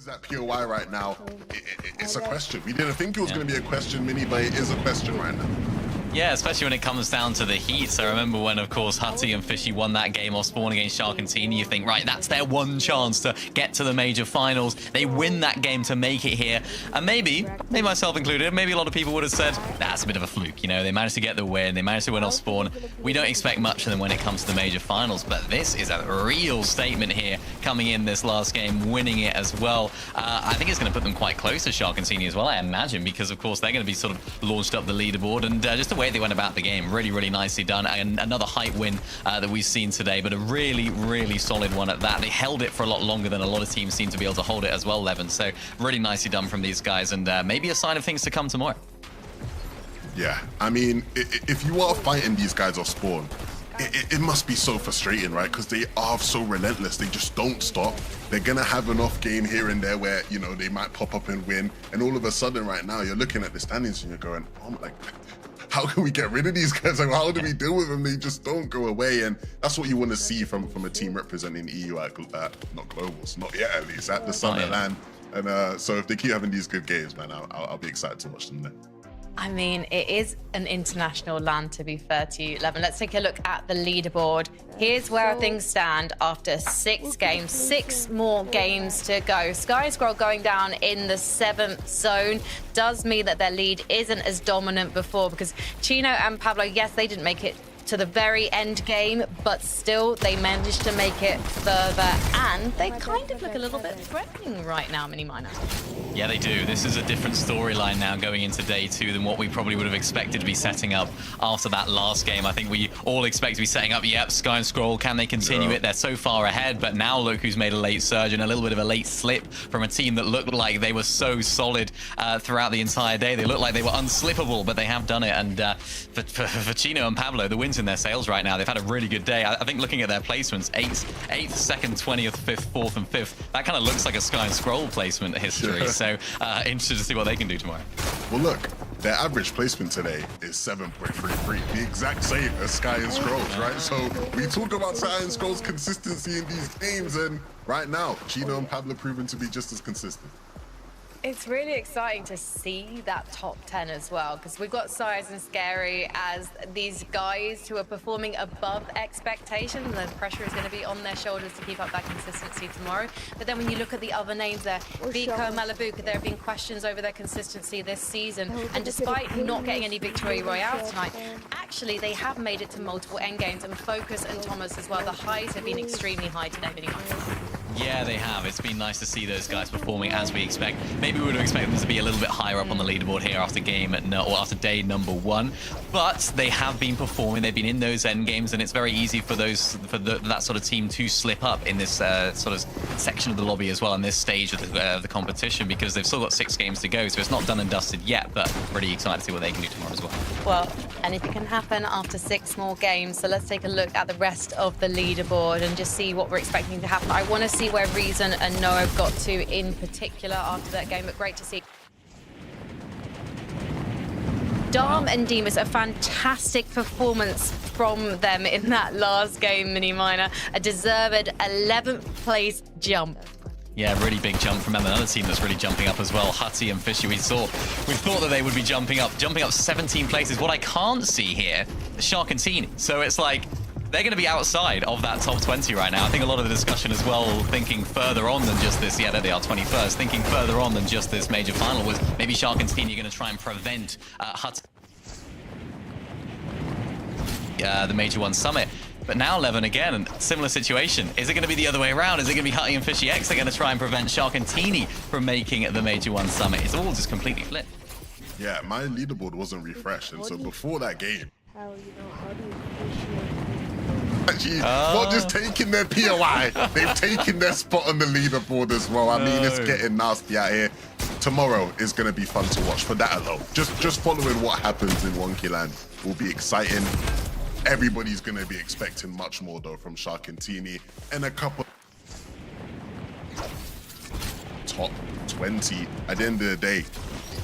At POI right now, it's a question. We didn't think it was going to be a question, Mini, but it is a question right now. Yeah, especially when it comes down to the heats. I remember when, of course, Hutty and Fishy won that game off spawn against Shark and Teeny. You think, right, that's their one chance to get to the major finals. They win that game to make it here. And maybe myself included, maybe a lot of people would have said, that's a bit of a fluke. You know, they managed to get the win. They managed to win off spawn. We don't expect much of them when it comes to the major finals. But this is a real statement here, coming in this last game, winning it as well. I think it's going to put them quite close to Shark and Teeny as well, I imagine, because, of course, they're going to be sort of launched up the leaderboard. And just the way they went about the game, really nicely done. And another height win that we've seen today, but a really solid one at that. They held it for a lot longer than a lot of teams seem to be able to hold it as well, Levin. So really nicely done from these guys, and maybe a sign of things to come tomorrow. Yeah, I mean, if you are fighting these guys off spawn, it must be so frustrating, right? Because they are so relentless. They just don't stop. They're going to have an off game here and there where, you know, they might pop up and win. And all of a sudden right now, you're looking at the standings and you're going, oh, like, how can we get rid of these guys? Like, how do we deal with them? They just don't go away. And that's what you want to see from a team representing EU at not Globals, not yet at least, at the Summit Land. And so if they keep having these good games, man, I'll be excited to watch them there. I mean, it is an international land, to be fair to you, Levin. Let's take a look at the leaderboard. Here's where things stand after 6 games, 6 more games to go. Sky and Scroll going down in the 7th zone does mean that their lead isn't as dominant before, because Chino and Pablo, yes, they didn't make it to the very end game, but still they managed to make it further, and they kind of look a little bit threatening right now, Mini Miner. Yeah, they do. This is a different storyline now going into day 2 than what we probably would have expected to be setting up after that last game. I think we all expect to be setting up, yep, Sky and Scroll, can they continue it? They're so far ahead, but now look who's made a late surge and a little bit of a late slip from a team that looked like they were so solid throughout the entire day. They looked like they were unslippable, but they have done it. And for Chino and Pablo, the wins in their sails right now. They've had a really good day. I think looking at their placements, 8th, 2nd, 20th, 5th, 4th, and 5th, that kind of looks like a Sky and Scroll placement history. So interested to see what they can do tomorrow. Well, look, their average placement today is 7.33, the exact same as Sky and Scrolls, right? So we talk about Sky and Scrolls' consistency in these games, and right now, Chino and Pablo proven to be just as consistent. It's really exciting to see that top 10 as well, because we've got Size and Scary as these guys who are performing above expectations. The pressure is going to be on their shoulders to keep up that consistency tomorrow. But then when you look at the other names there, Biko, Malibu, there have been questions over their consistency this season. And despite not getting any victory royale tonight, actually they have made it to multiple endgames. And Focus and Thomas as well. The highs have been extremely high today, anyway. Yeah, they have. It's been nice to see those guys performing as we expect. Maybe we would have expected them to be a little bit higher up on the leaderboard here after or after day number 1, but they have been performing. They've been in those end games, and it's very easy for that sort of team to slip up in this sort of section of the lobby as well, in this stage of the competition, because they've still got 6 games to go, so it's not done and dusted yet. But really excited to see what they can do tomorrow as well. Well, anything can happen after 6 more games. So let's take a look at the rest of the leaderboard and just see what we're expecting to happen. I want to see where Reason and Noah got to in particular after that game, but great to see. Dom and Demas, a fantastic performance from them in that last game, Mini Miner. A deserved 11th place jump. Yeah, really big jump from them. Another team that's really jumping up as well, Hutty and Fishy. We thought that they would be jumping up 17 places. What I can't see here is Shark and Teeny. So it's like, they're going to be outside of that top 20 right now. I think a lot of the discussion as well, thinking further on than just this, yeah, there they are, 21st, thinking further on than just this major final, was maybe Shark and Teeny are going to try and prevent the Major 1 Summit. But now, Levin, again, similar situation. Is it going to be the other way around? Is it going to be Hutty and Fishy X? They're going to try and prevent Shark and Teeny from making the Major 1 Summit. It's all just completely flipped. Yeah, my leaderboard wasn't refreshed, and so before that game, actually, not just taking their POI, they've taken their spot on the leaderboard as well. I mean, it's getting nasty out here. Tomorrow is going to be fun to watch for that alone. Just following what happens in Wonky Land will be exciting. Everybody's going to be expecting much more, though, from Shark and Teeny, and a couple top 20. At the end of the day,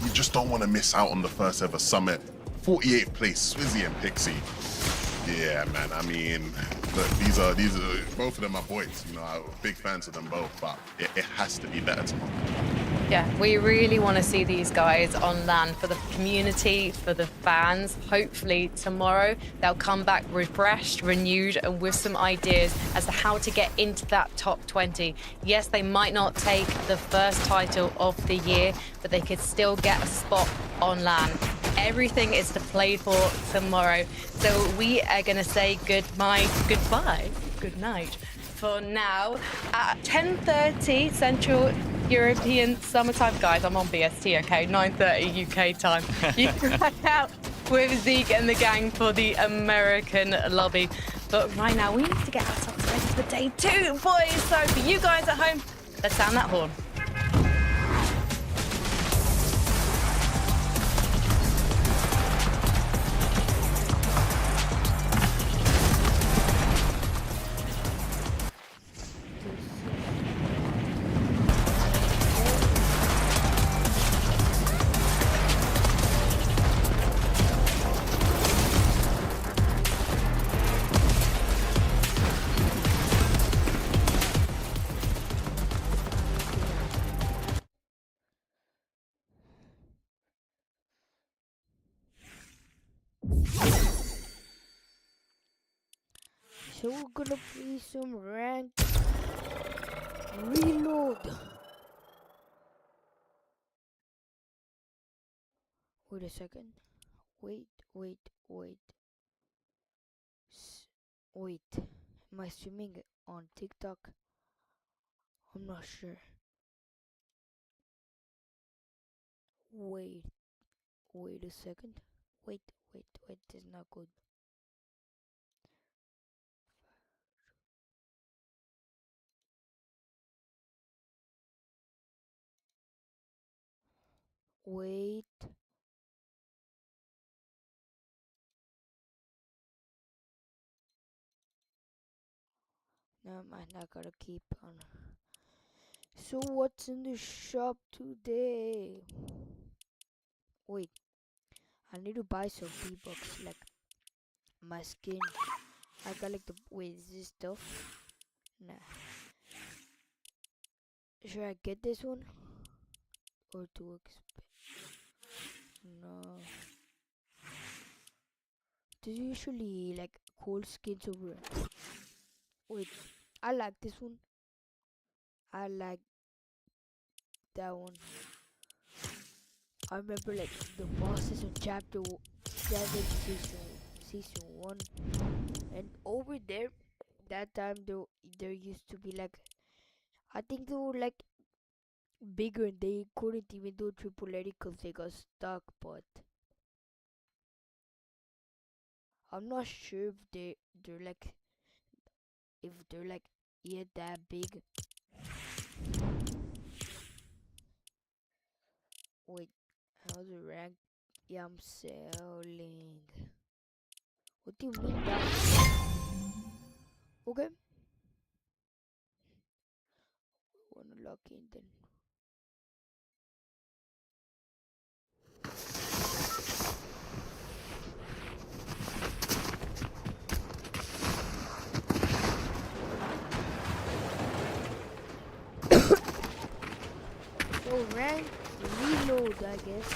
you just don't want to miss out on the first ever summit. 48th place, Swizzy and Pixie. Yeah, man. I mean, look, these are both of them are boys. You know, I'm big fans of them both, but it has to be better tomorrow. Yeah, we really want to see these guys on LAN for the community, for the fans. Hopefully tomorrow they'll come back refreshed, renewed, and with some ideas as to how to get into that top 20. Yes, they might not take the first title of the year, but they could still get a spot on LAN. Everything is to play for tomorrow. So we are going to say goodbye, good night for now at 10:30 Central European Summertime. Guys, I'm on BST, okay? 9:30 UK time. You can hang out with Zeke and the gang for the American lobby. But right now, we need to get ourselves ready for day 2, boys. So for you guys at home, let's sound that horn. So we're gonna play some rank reload. Wait a second. Wait. Wait. Am I streaming on TikTok? I'm not sure. Wait a second. Wait. This is not good. Wait. No, I'm not gonna keep on. So what's in the shop today? Wait, I need to buy some V-Bucks, like my skin. I got like the wait, is this stuff? Nah. Should I get this one? Or too expensive? No. There's usually like cool skins over. Wait, I like this one. I like that one. I remember like the bosses in chapter 7 season 1, and over there that time there used to be like, I think they were like bigger and they couldn't even do triple edit because they got stuck, but I'm not sure if they're like, if they're like yet that big. Wait, how's the rank? Yeah, I'm selling. What do you mean that? Okay. Wanna log in then. So rank reload, I guess.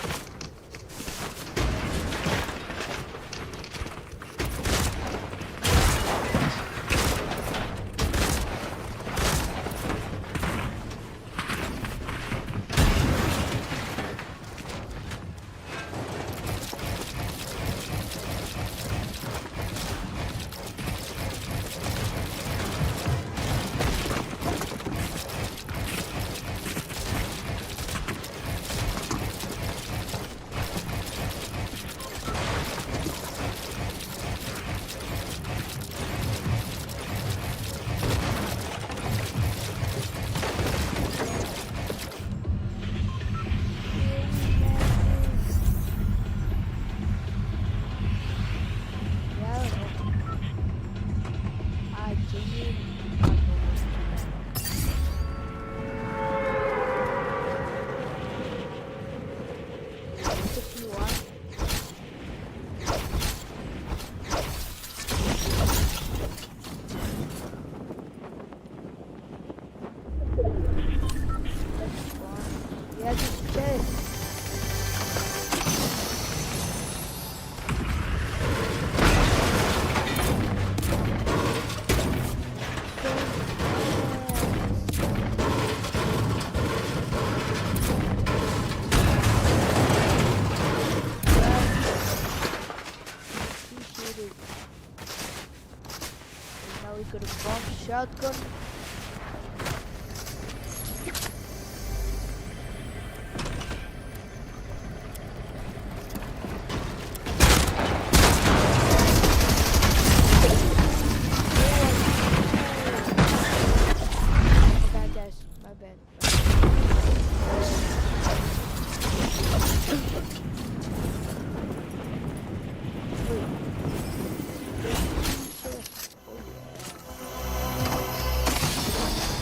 bad, guys. My bad.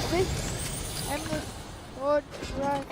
Okay, I'm the third right.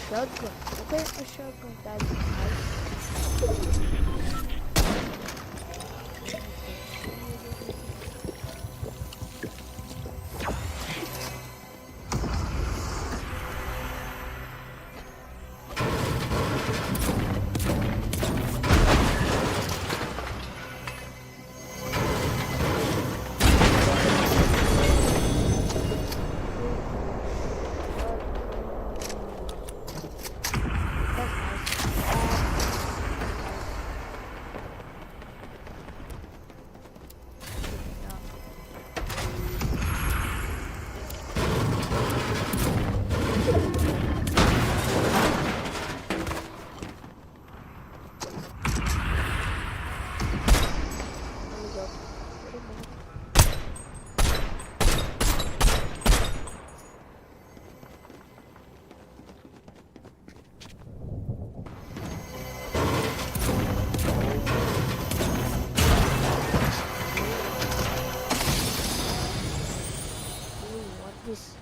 Shotgun. Okay, a shotgun. That's nice. This.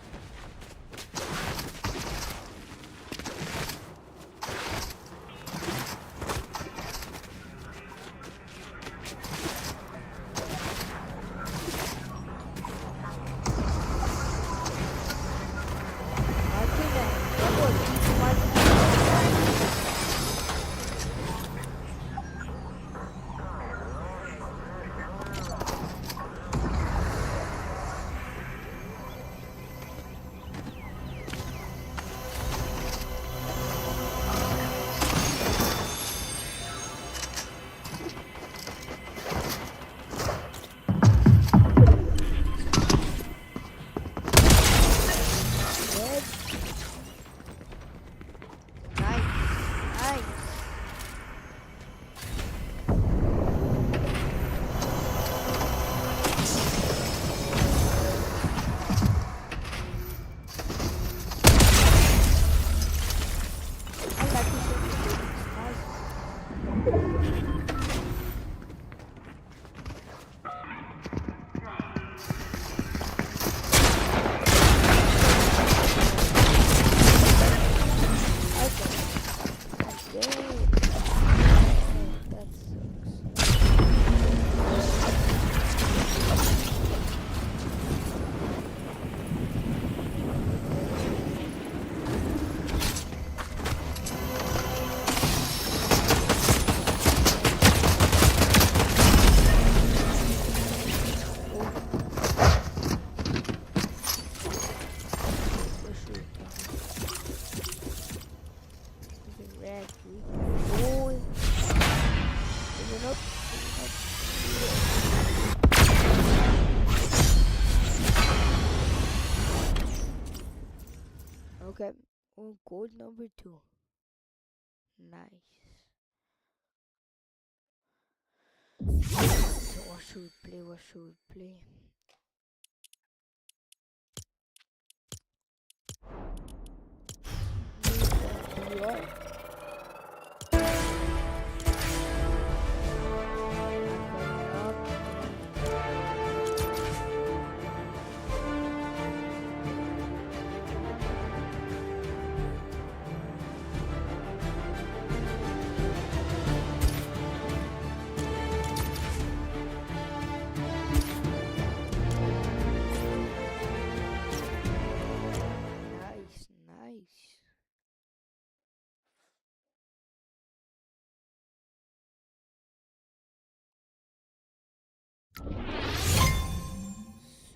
Okay, gold number 2. Nice. So what should we play? What should we play? VR.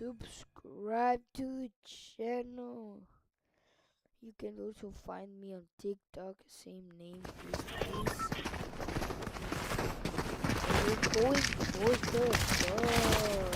subscribe to the channel. You can also find me on TikTok, same name, please. We're going for the fun.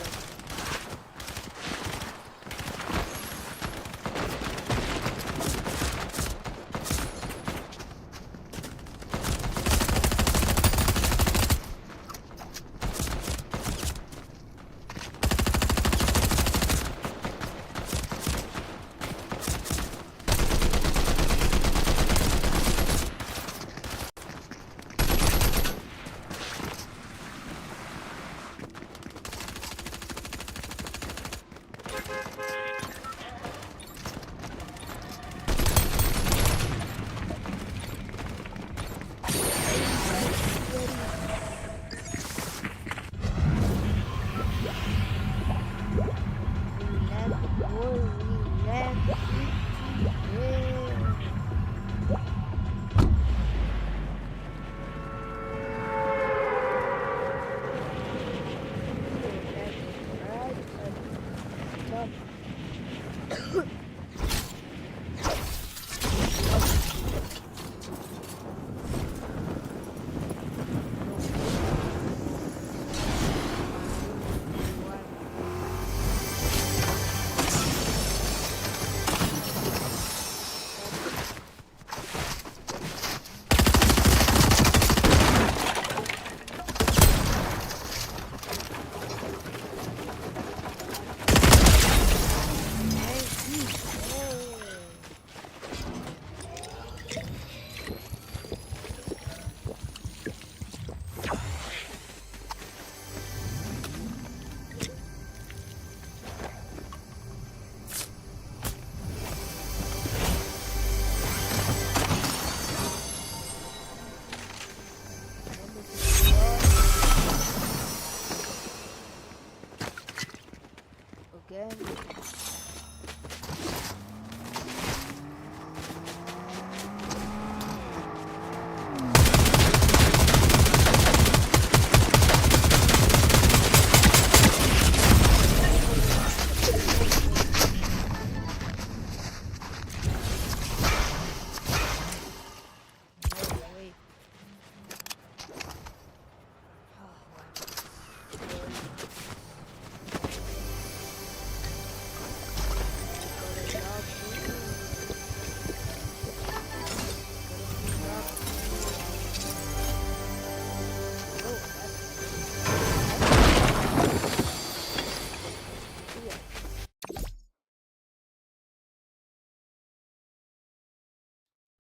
Again.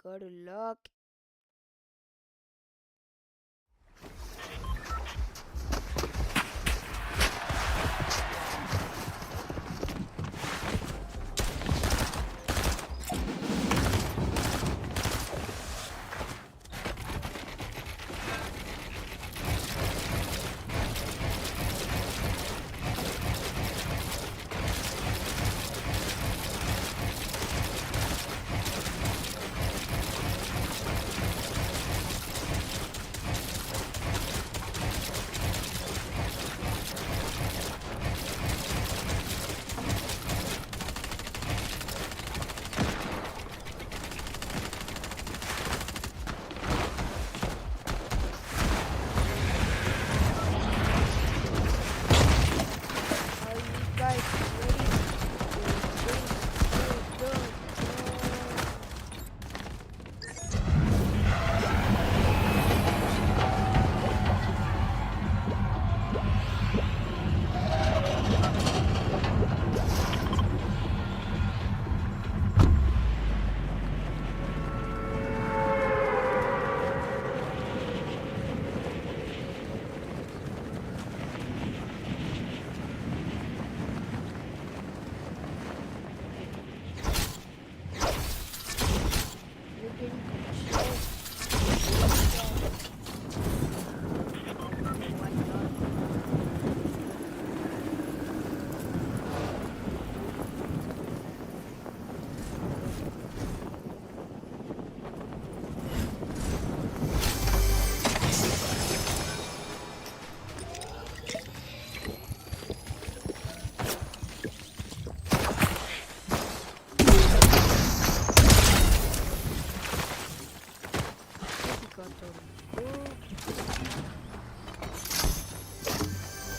Good luck. got the book.